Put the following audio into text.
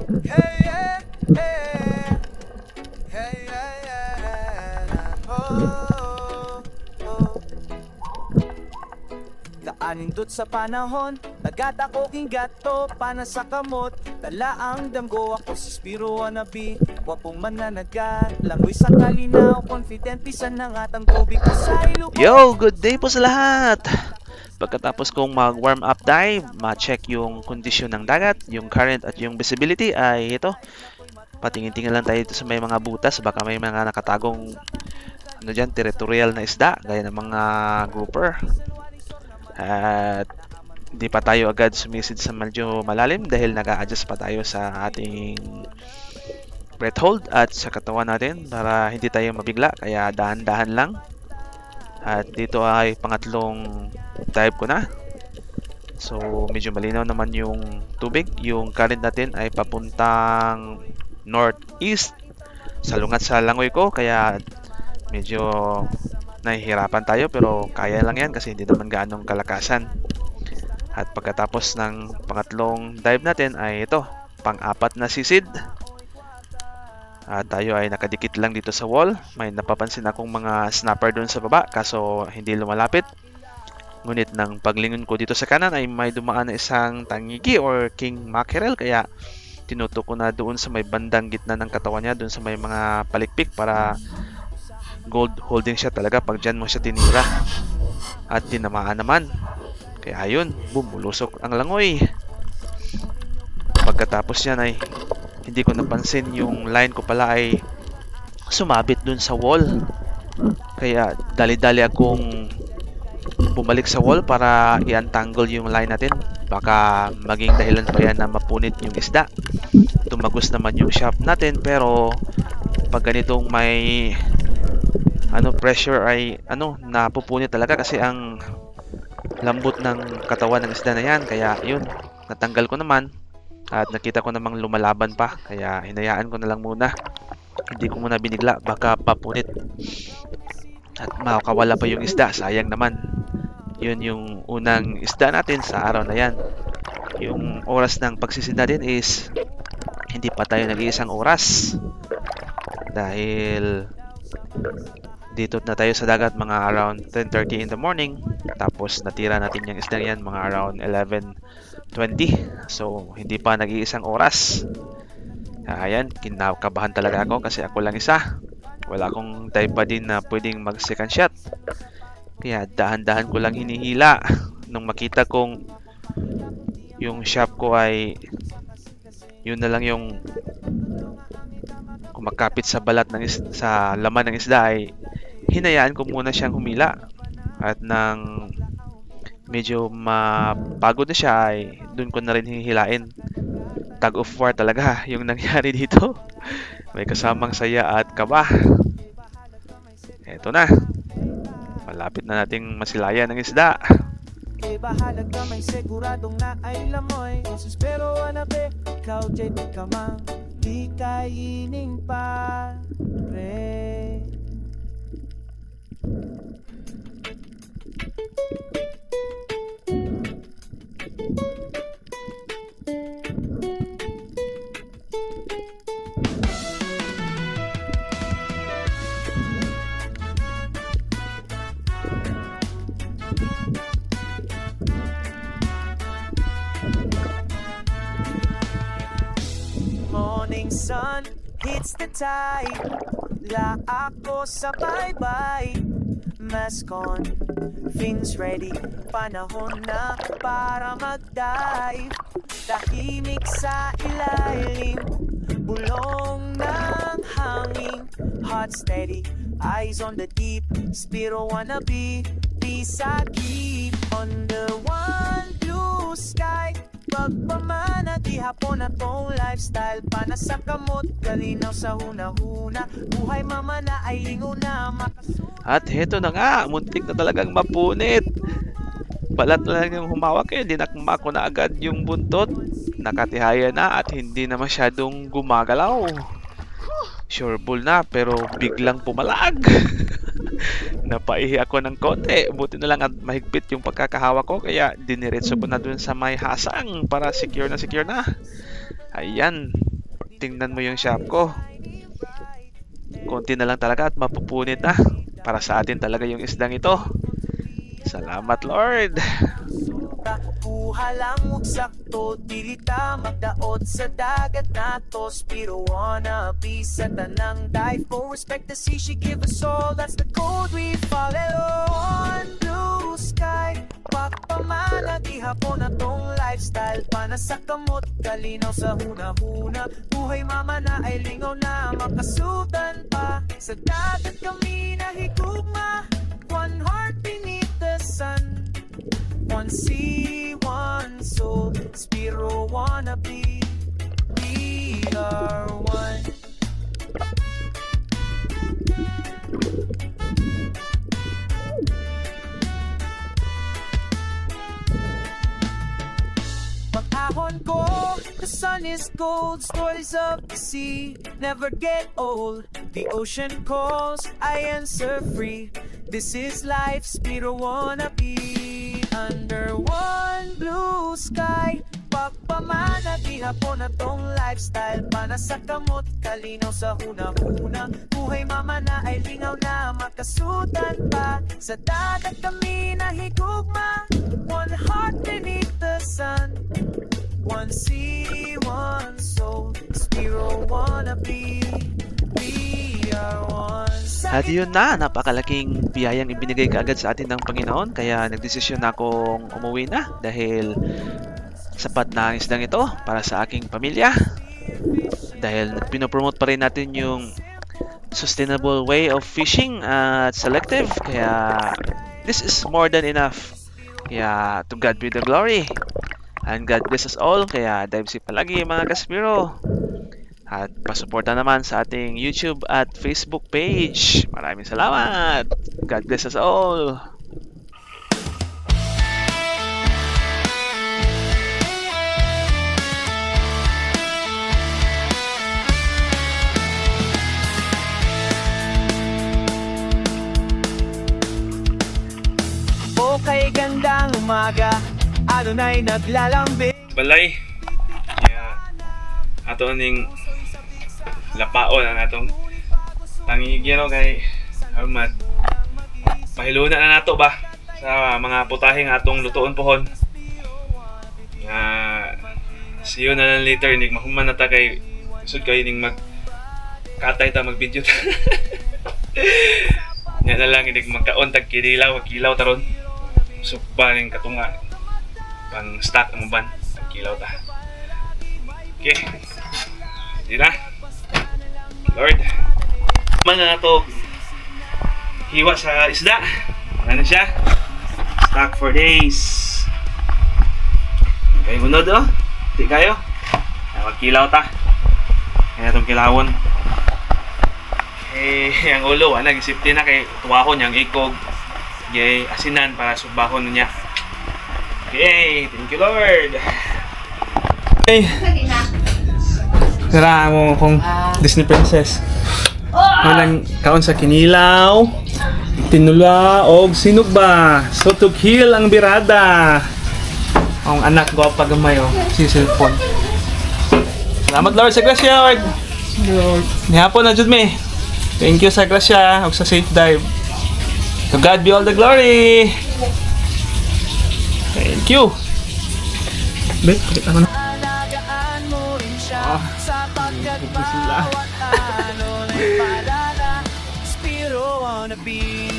Hey, yeah, yeah. Hey, yeah, yeah. Oh, oh. Kaanindot sa panahon, dagat ako king gato, pana sa kamot. Dala ang damgo ako sa spiro wannabe. Wapong mananagat, langoy sa kalinaw. Confident pisan na nga tang tubig ko sa ilog. Yo, good day po sa lahat! Pagkatapos kong mag-warm up dive, ma-check yung kondisyon ng dagat, yung current at yung visibility ay ito. Patingin-tingin lang tayo dito sa may mga butas, baka may mga nakatagong ano dyan, territorial na isda, gaya ng mga grouper. At hindi pa tayo agad sumisid sa medyo malalim dahil nag-a-adjust pa tayo sa ating breath hold at sa katawan natin para hindi tayo mabigla, kaya dahan-dahan lang. At dito ay pangatlong dive ko na. So medyo malinaw naman yung tubig. Yung current natin ay papuntang northeast. Salungat sa langoy ko kaya medyo nahihirapan tayo pero kaya lang yan kasi hindi naman gaanong kalakasan. At pagkatapos ng pangatlong dive natin ay ito, pang-apat na sisid. At tayo ay nakadikit lang dito sa wall. May napapansin akong mga snapper doon sa baba kaso hindi lumalapit. Ngunit nang paglingon ko dito sa kanan ay may dumaan na isang tangigi or king mackerel kaya tinutok ko na doon sa may bandang gitna ng katawan niya, doon sa may mga palikpik para gold holding siya talaga pag dyan mo siya tinira. At tinamaan naman. Kaya ayun, bumulusok ang langoy. Pagkatapos yan ay hindi ko napansin yung line ko pala ay sumabit dun sa wall. Kaya dali-dali akong bumalik sa wall para i-untangle yung line natin. Baka maging dahilan pa yan na mapunit yung isda. Tumagos naman yung shaft natin pero pag ganitong may pressure ay napupunit talaga kasi ang lambot ng katawan ng isda na yan. Kaya yun, natanggal ko naman at nakita ko namang lumalaban pa kaya hinayaan ko na lang muna. Hindi ko muna binigla, baka papunit at makakawala pa yung isda, sayang naman. Yun yung unang isda natin sa araw na yan. Yung oras ng pagsisid natin is hindi pa tayo nag-iisang oras dahil dito na tayo sa dagat mga around 10:30 in the morning. Tapos natira natin yung isda yan mga around 11:20. So hindi pa nag-iisang oras. Ayan, kinakabahan talaga ako kasi ako lang isa. Wala akong dive pa din na pwedeng mag second shot. Kaya dahan-dahan ko lang hinihila. Nung makita kong yung shop ko ay yun na lang yung kumakapit sa balat ng sa laman ng isda ay hinayaan ko muna siyang humila. At nang medyo mapagod na siya ay dun ko na rin hihilain. Tug of war talaga yung nangyari dito. May kasamang saya at kaba. Eto na. Malapit na nating masilayan ng isda. Kay bahala ka may siguradong na ay lamoy. Pero wanabe, ikaw jay di ka mang di kainin pa re. Morning sun hits the tide. La ako sa bye-bye. Mask on, fins ready. Panahon na para mag-dive. Tahimik sa ilalim. Bulong ng hangin. Heart steady, eyes on the deep. Spiro wannabe, peace I keep. On the one blue sky. Pagpamana, di hapon na tong lifestyle. Pana sa kamot, kalinaw sa huna-huna. Buhay mamana ay lingo na At heto na nga, muntik na talagang mapunit. Balat na lang yung humawak eh, dinakma ko na agad yung buntot. Nakatihaya na at hindi na masyadong gumagalaw. Sure bull na pero biglang pumalag. Napaihi ako ng konti. Buti na lang at mahigpit yung pagkakahawa ko kaya diniretso ko na dun sa may hasang para secure na secure na. Ayan. tingnan mo yung shop ko. Konti na lang talaga at mapupunit na. Para sa atin talaga yung isdang ito. Salamat, Lord. Kuha lang og sakto, dili ta magdaot sa dagat natos. Pero wanna be sa tanang dive ko. Respect the sea, she give us all. That's the code we follow. On blue sky, pagpamana gihapon na tong lifestyle. Pana sa kamot, kalinaw sa huna-huna. Buhay mama na ay lingaw na makasutan pa. Sa dagat kami nahigugma. One heart beneath the sun. One sea, one soul, Spiro wanna be, we are one. Pag-ahon ko, the sun is gold, stories of the sea never get old. The ocean calls, I answer free. This is life, Spiro wanna be. Under one blue sky, pagpamana gihapon na tong lifestyle. Pana sa kamot, kalinaw sa huna-huna. Buhay mama na ay lingaw na makasutan pa. Sa dagat kami nahigugma. One heart beneath the sun. One sea, one soul, Spiro wanna be. We are one. At yun na, napakalaking biyayang ibinigay kaagad sa atin ng Panginoon. Kaya nagdesisyon na akong umuwi na dahil sapat na ang isdang ito para sa aking pamilya. Dahil pinopromote pa rin natin yung sustainable way of fishing at selective. Kaya this is more than enough. Kaya to God be the glory. And God bless us all. Kaya dive safe palagi mga Kaspiro. At pasuporta naman sa ating YouTube at Facebook page. Maraming salamat. God bless us all. O kay gandang umaga, ano na'y naglalambing. Balay. Kaya ato ning lapaon ang atong tangigiro kay Armat. Pahiluna na nato ba sa mga putahing atong lutuon pohon. See you na lang later nig mahuman na ta kay isod kay ning katay ta mag-video ta. Nya na lang inig magkaon tag kilaw taron. Suba ning katunga pang stock ang ban kilaw ta. Okay. Di na. Lord. Mga to hiwa sa isda. Ano siya? Stock for days. Kaya munod oh. Di kayo. Magkilaw ta. Kaya itong kilawon. Eh, ang ulo, nag-isipti na kay tuwahon yung ikog. Yay, asinan para subahon niya. Okay, thank you Lord. Hey. Tara mo kung Disney Princess. Walang kaon sa kinilaw, tinula og sinugba. So to kill ang birada. Ang anak ko pagamay oh, si cellphone. Salamat Lord sa grasya Lord. Nihapon na jud me. Thank you sa grasya ug sa safe dive. To God be all the glory. Thank you. Bet, palit ako na. Alagaan mo rin siya sapagkat bawat ano na'y paalala. Spiro wanna be.